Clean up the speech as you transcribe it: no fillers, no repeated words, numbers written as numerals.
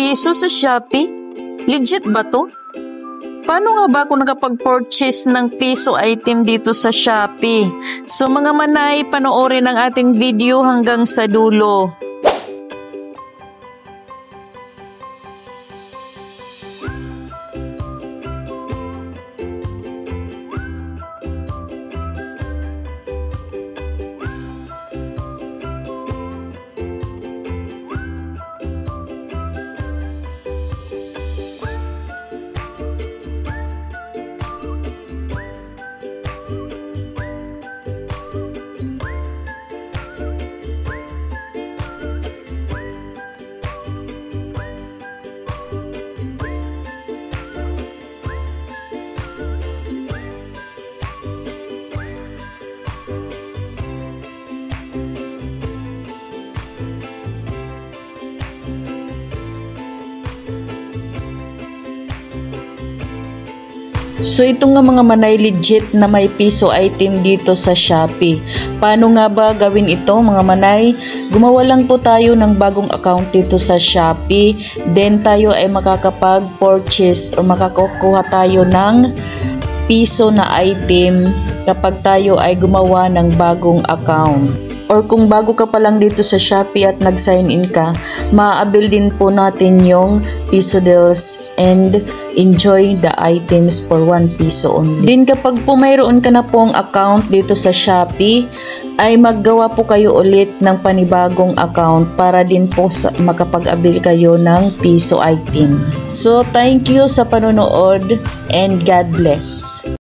piso sa Shopee? Legit ba to? Paano nga ba ako nakapag-purchase ng piso item dito sa Shopee? So mga manay, panoorin ang ating video hanggang sa dulo. So ito nga mga manay, legit na may piso item dito sa Shopee. Paano nga ba gawin ito mga manay? Gumawa lang po tayo ng bagong account dito sa Shopee. Then tayo ay makakapag-purchase o makakukuha tayo ng piso na item kapag tayo ay gumawa ng bagong account. Or kung bago ka pa lang dito sa Shopee at nag-sign in ka, ma-avail din po natin yung piso deals and enjoy the items for 1 piso only. Din kapag po mayroon ka na pong account dito sa Shopee, ay maggawa po kayo ulit ng panibagong account para din po makapag-avail kayo ng piso item. So thank you sa panonood and God bless.